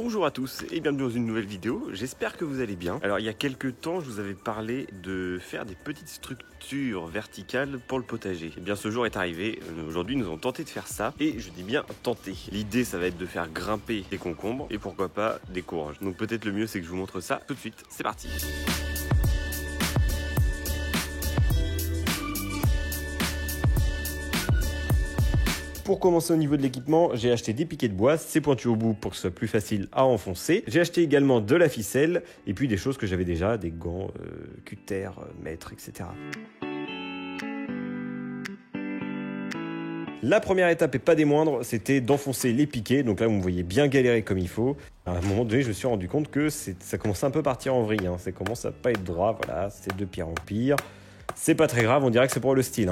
Bonjour à tous et bienvenue dans une nouvelle vidéo, j'espère que vous allez bien. Alors il y a quelques temps je vous avais parlé de faire des petites structures verticales pour le potager. Et bien ce jour est arrivé, aujourd'hui nous avons tenté de faire ça et je dis bien tenter. L'idée ça va être de faire grimper des concombres et pourquoi pas des courges. Donc peut-être le mieux c'est que je vous montre ça tout de suite, c'est parti. Pour commencer au niveau de l'équipement, j'ai acheté des piquets de bois, c'est pointu au bout pour que ce soit plus facile à enfoncer. J'ai acheté également de la ficelle et puis des choses que j'avais déjà, des gants, cutter, mètres, etc. La première étape et pas des moindres, c'était d'enfoncer les piquets. Donc là, vous me voyez bien galérer comme il faut. À un moment donné, je me suis rendu compte que ça commence un peu à partir en vrille. Ça commence à pas être droit, voilà, c'est de pire en pire. C'est pas très grave, on dirait que c'est pour le style.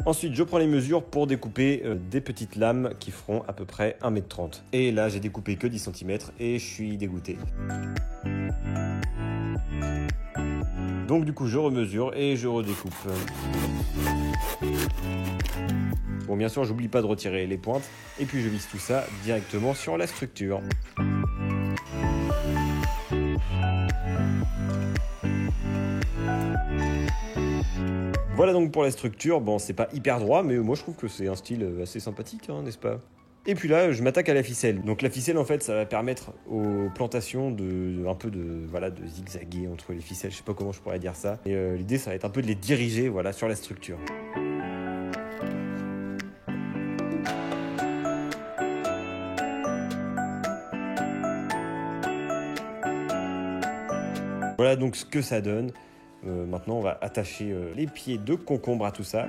Ensuite, je prends les mesures pour découper des petites lames qui feront à peu près 1,30 m. Et là, j'ai découpé que 10 cm et je suis dégoûté. Donc du coup, je remesure et je redécoupe. Bon, bien sûr, j'oublie pas de retirer les pointes. Et puis, je visse tout ça directement sur la structure. Voilà donc pour la structure, bon c'est pas hyper droit mais moi je trouve que c'est un style assez sympathique, n'est-ce pas? Et puis là je m'attaque à la ficelle. Donc la ficelle en fait ça va permettre aux plantations de zigzaguer entre les ficelles, je sais pas comment je pourrais dire ça. Et l'idée ça va être un peu de les diriger sur la structure. Voilà donc ce que ça donne. Maintenant, on va attacher les pieds de concombre à tout ça.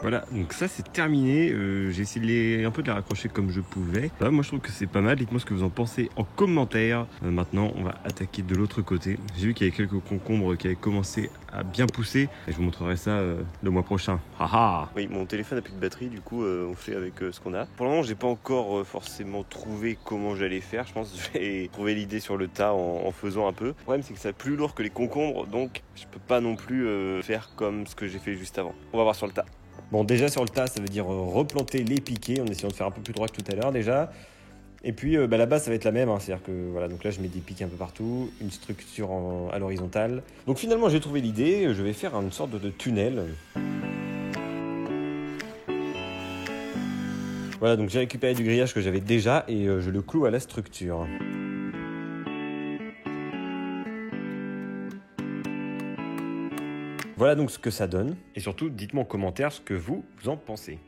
Voilà, donc ça c'est terminé. J'ai essayé un peu de les raccrocher comme je pouvais. Là, moi je trouve que c'est pas mal. Dites-moi ce que vous en pensez en commentaire. Maintenant, on va attaquer de l'autre côté. J'ai vu qu'il y avait quelques concombres qui avaient commencé à bien pousser. Et je vous montrerai ça le mois prochain. Haha. Oui, mon téléphone n'a plus de batterie, du coup on fait avec ce qu'on a. Pour le moment, j'ai pas encore forcément trouvé comment j'allais faire. Je pense que j'ai trouvé l'idée sur le tas en faisant un peu. Le problème c'est que c'est plus lourd que les concombres, donc je peux pas non plus faire comme ce que j'ai fait juste avant. On va voir sur le tas. Bon, déjà sur le tas, ça veut dire replanter les piquets en essayant de faire un peu plus droit que tout à l'heure déjà. Et puis la base, ça va être la même, c'est-à-dire que voilà, donc là je mets des piquets un peu partout, une structure à l'horizontale. Donc finalement j'ai trouvé l'idée, je vais faire une sorte de tunnel. Voilà, donc j'ai récupéré du grillage que j'avais déjà et je le cloue à la structure. Voilà donc ce que ça donne. Et surtout, dites-moi en commentaire ce que vous en pensez.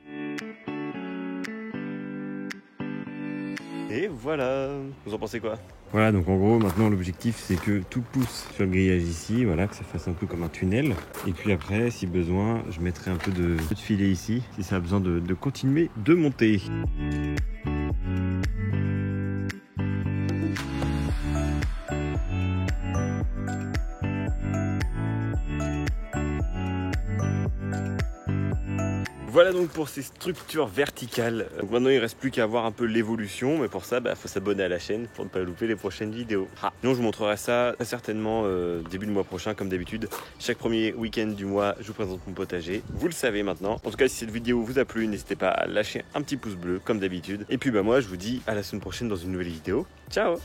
Et voilà. Vous en pensez quoi? Voilà, donc en gros, maintenant l'objectif c'est que tout pousse sur le grillage ici, voilà, que ça fasse un peu comme un tunnel. Et puis après, si besoin, je mettrai un peu de filet ici, si ça a besoin de continuer de monter. Voilà donc pour ces structures verticales. Donc maintenant il ne reste plus qu'à voir un peu l'évolution, mais pour ça il faut s'abonner à la chaîne pour ne pas louper les prochaines vidéos. Sinon je vous montrerai ça très certainement début du mois prochain comme d'habitude. Chaque premier week-end du mois je vous présente mon potager, vous le savez maintenant. En tout cas si cette vidéo vous a plu, n'hésitez pas à lâcher un petit pouce bleu comme d'habitude. Et puis moi je vous dis à la semaine prochaine dans une nouvelle vidéo. Ciao!